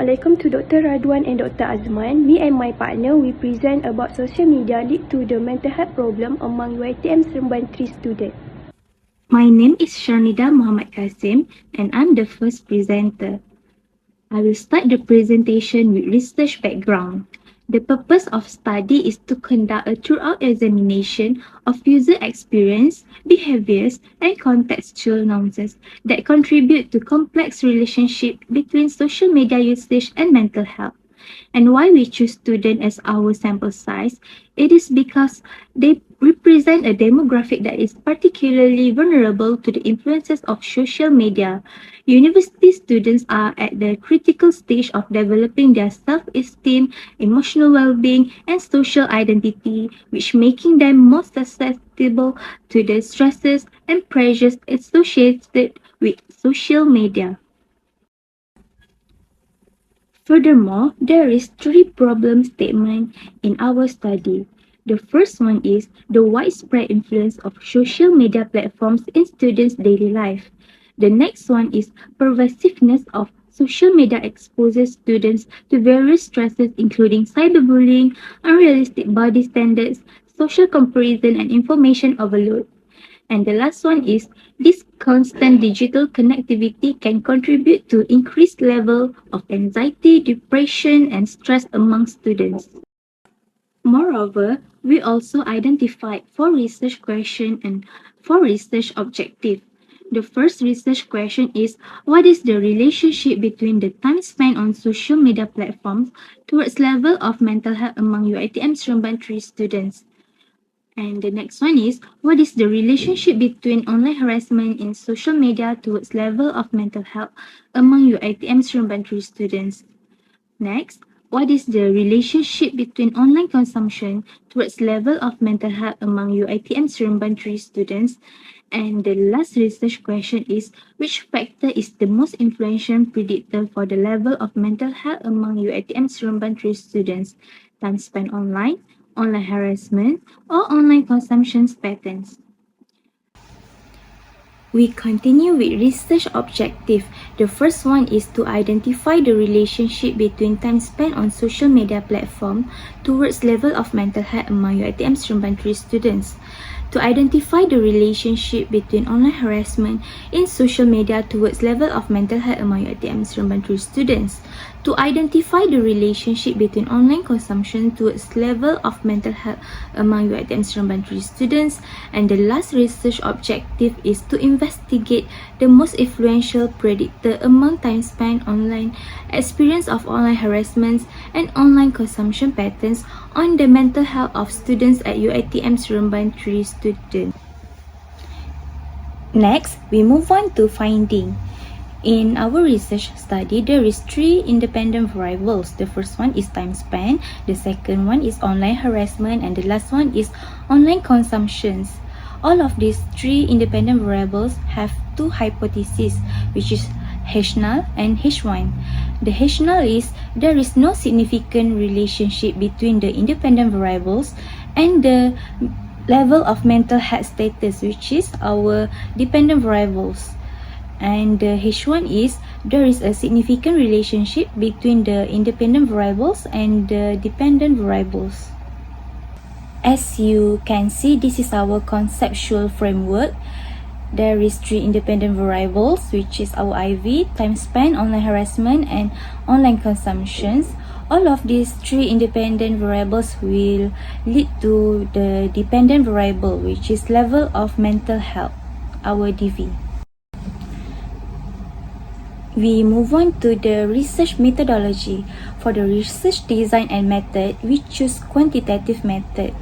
Assalamualaikum to Dr. Raduan and Dr. Azman. Me and my partner, we present about social media lead to the mental health problem among Uitm Seremban 3 students. My name is Sharnida Kassim and I'm the first presenter. I will start the presentation with research background. The purpose of study is to conduct a thorough examination of user experience, behaviors, and contextual nuances that contribute to complex relationship between social media usage and mental health. And why we choose students as our sample size, it is because they represent a demographic that is particularly vulnerable to the influences of social media. University students are at the critical stage of developing their self-esteem, emotional well-being, and social identity, which making them more susceptible to the stresses and pressures associated with social media. Furthermore, there is three problem statements in our study. The first one is the widespread influence of social media platforms in students' daily life. The next one is pervasiveness of social media exposes students to various stresses including cyberbullying, unrealistic body standards, social comparison, and information overload. And the last one is this constant digital connectivity can contribute to increased level of anxiety, depression, and stress among students. Moreover, we also identified 4 research questions and 4 research objectives. The first research question is, what is the relationship between the time spent on social media platforms towards level of mental health among UiTM Seremban 3 students? And the next one is, what is the relationship between online harassment in social media towards level of mental health among UiTM Seremban 3 students? Next, what is the relationship between online consumption towards level of mental health among UiTM Seremban 3 students? And the last research question is, which factor is the most influential predictor for the level of mental health among UiTM Seremban 3 students? Time spent online harassment, or online consumption patterns. We continue with research objective. The first one is to identify the relationship between time spent on social media platform towards level of mental health among UiTM Seremban 3 students. To identify the relationship between online harassment in social media towards level of mental health among UiTM Seremban 3 students. To identify the relationship between online consumption towards level of mental health among UiTM Seremban 3 students. And the last research objective is to investigate the most influential predictor among time spent online, experience of online harassments, and online consumption patterns on the mental health of students at UiTM Seremban 3 students. Next, we move on to finding. In our research study, there is 3 independent variables. The first one is time spent, the second one is online harassment, and the last one is online consumptions. All of these 3 independent variables have 2 hypotheses, which is H0 and H1. The H0 is there is no significant relationship between the independent variables and the level of mental health status, which is our dependent variables. And the H1 is there is a significant relationship between the independent variables and the dependent variables. As you can see, this is our conceptual framework. There is 3 independent variables, which is our IV, time spent, online harassment, and online consumptions. All of these 3 independent variables will lead to the dependent variable, which is level of mental health, our DV. We move on to the research methodology. For the research design and method, we choose quantitative method.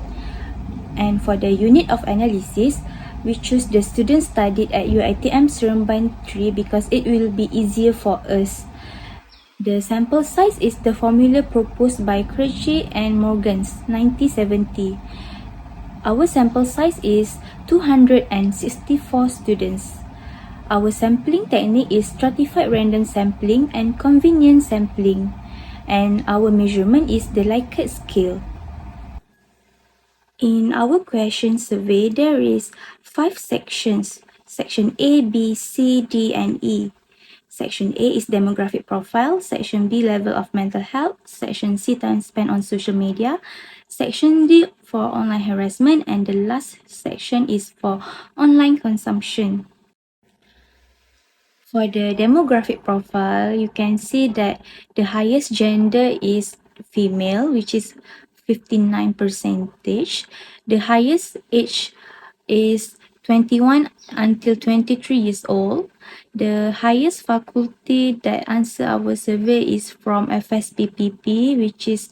And for the unit of analysis, we choose the students studied at UiTM Seremban 3 because it will be easier for us. The sample size is the formula proposed by Krejci and Morgans, 1970. Our sample size is 264 students. Our sampling technique is stratified random sampling and convenience sampling. And our measurement is the Likert scale. In our question survey, there is 5 sections. Section A, B, C, D, and E. Section A is demographic profile. Section B, level of mental health. Section C, time spent on social media. Section D for online harassment, and the last section is for online consumption. For the demographic profile, you can see that the highest gender is female, which is 59%. The highest age is 21 until 23 years old. The highest faculty that answer our survey is from FSPPP, which is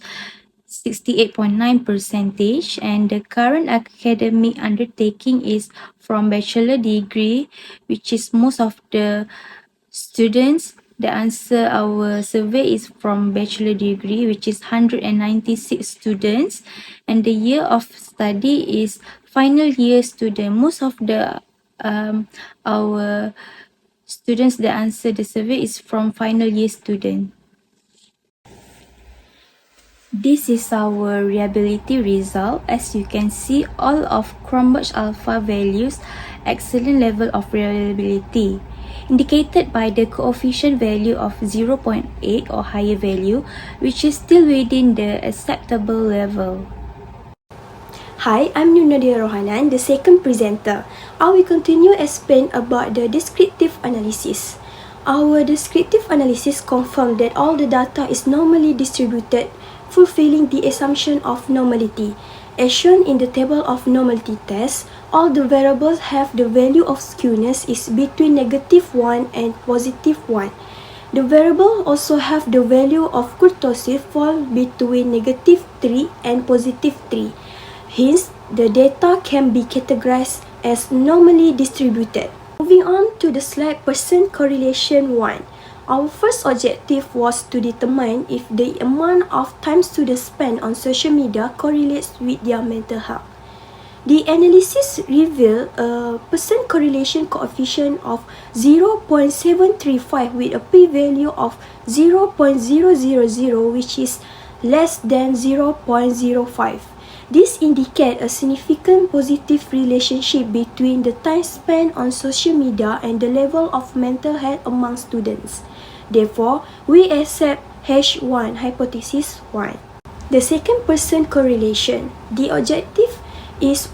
68.9%, and the current academic undertaking is from bachelor degree, which is most of the students that answer our survey is from bachelor degree, which is 196 students, and the year of study is final year student. Most of the our students that answer the survey is from final year student. This is our reliability result. As you can see, all of Chromebooks alpha values excellent level of reliability, indicated by the coefficient value of 0.8 or higher value, which is still within the acceptable level. Hi, I'm NURNADIRA ROHANAN, the second presenter. I will continue explain about the descriptive analysis. Our descriptive analysis confirmed that all the data is normally distributed, fulfilling the assumption of normality. As shown in the table of normality test, all the variables have the value of skewness is between -1 and +1. The variable also have the value of kurtosis fall between -3 and +3. Hence, the data can be categorized as normally distributed. Moving on to the slide percent correlation 1. Our first objective was to determine if the amount of time students spend on social media correlates with their mental health. The analysis revealed a percent correlation coefficient of 0.735 with a p-value of 0.000, which is less than 0.05. This indicates a significant positive relationship between the time spent on social media and the level of mental health among students. Therefore, we accept H1 hypothesis 1. The second percent correlation. The objective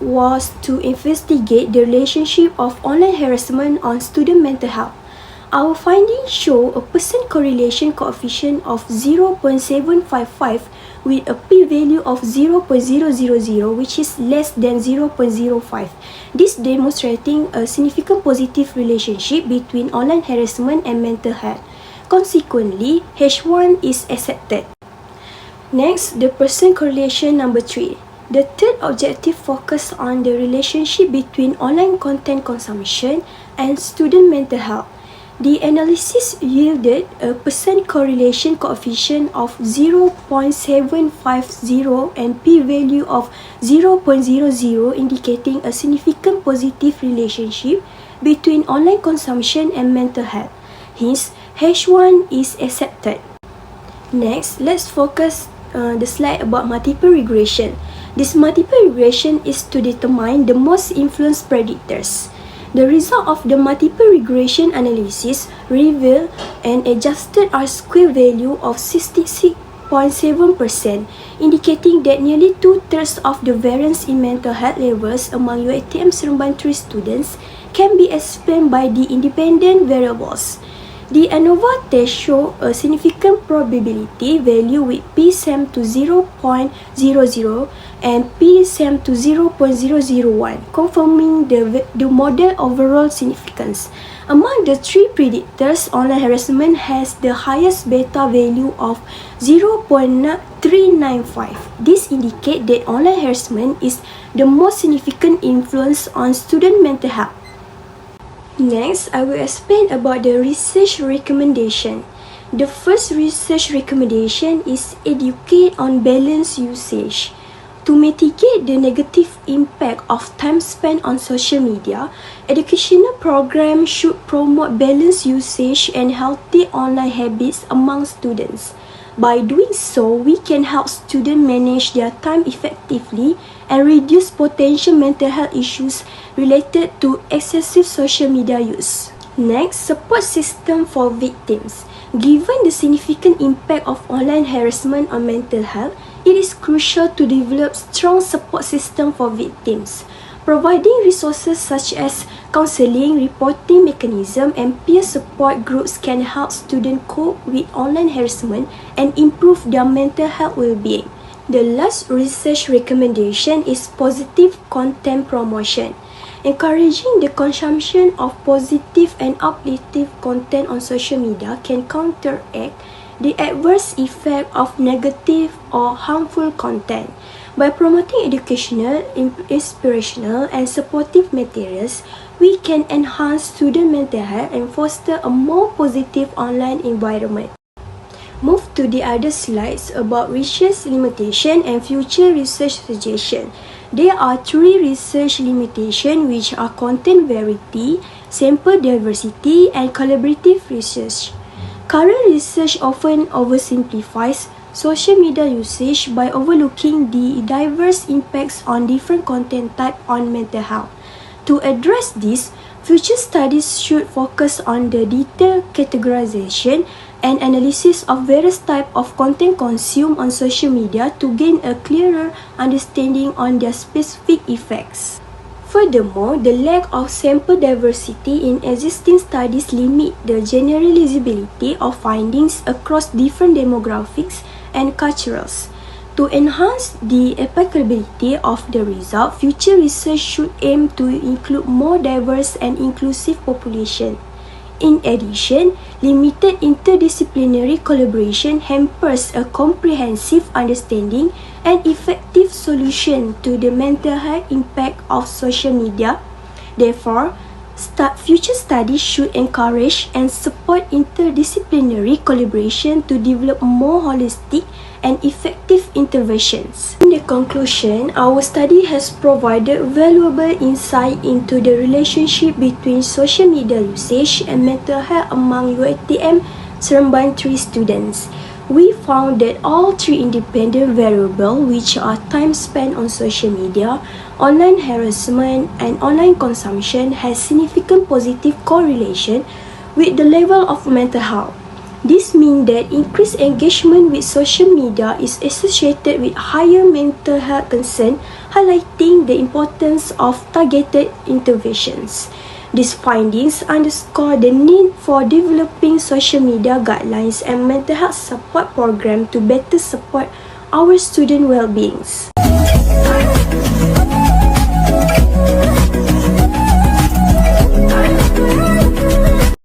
was to investigate the relationship of online harassment on student mental health. Our findings show a percent correlation coefficient of 0.755 with a p-value of 0.000, which is less than 0.05. This demonstrating a significant positive relationship between online harassment and mental health. Consequently, H1 is accepted. Next, the percent correlation number 3. The third objective focused on the relationship between online content consumption and student mental health. The analysis yielded a percent correlation coefficient of 0.750 and p-value of 0.00, indicating a significant positive relationship between online consumption and mental health. Hence, H1 is accepted. Next, let's focus the slide about multiple regression. This multiple regression is to determine the most influence predictors. The result of the multiple regression analysis revealed an adjusted R-square value of 66.7%, indicating that nearly 2/3 of the variance in mental health levels among Uitm Seremban 3 students can be explained by the independent variables. The ANOVA test show a significant probability value with p-SAM to 0.00 and p-SAM to 0.001, confirming the model overall significance. Among the three predictors, online harassment has the highest beta value of 0.395. This indicates that online harassment is the most significant influence on student mental health. Next, I will explain about the research recommendation. The first research recommendation is educate on balance usage. To mitigate the negative impact of time spent on social media, educational programs should promote balanced usage and healthy online habits among students. By doing so, we can help students manage their time effectively and reduce potential mental health issues related to excessive social media use. Next, support system for victims. Given the significant impact of online harassment on mental health, it is crucial to develop strong support system for victims. Providing resources such as counseling, reporting mechanism, and peer support groups can help students cope with online harassment and improve their mental health well-being. The last research recommendation is positive content promotion. Encouraging the consumption of positive and uplifting content on social media can counteract the adverse effect of negative or harmful content. By promoting educational, inspirational, and supportive materials, we can enhance student mental health and foster a more positive online environment. Move to the other slides about research limitation and future research suggestion. There are three research limitations which are content variety, sample diversity, and collaborative research. Current research often oversimplifies social media usage by overlooking the diverse impacts on different content types on mental health. To address this, future studies should focus on the detailed categorization and analysis of various types of content consumed on social media to gain a clearer understanding on their specific effects. Furthermore, the lack of sample diversity in existing studies limit the generalizability of findings across different demographics and cultures. To enhance the applicability of the result, future research should aim to include more diverse and inclusive population. In addition, limited interdisciplinary collaboration hampers a comprehensive understanding and effective solution to the mental health impact of social media. Therefore, future studies should encourage and support interdisciplinary collaboration to develop more holistic and effective interventions. In the conclusion, our study has provided valuable insight into the relationship between social media usage and mental health among Uitm Seremban 3 students. We found that all three independent variables, which are time spent on social media, online harassment, and online consumption, has significant positive correlation with the level of mental health. This means that increased engagement with social media is associated with higher mental health concern, highlighting the importance of targeted interventions. These findings underscore the need for developing social media guidelines and mental health support programs to better support our student well-beings.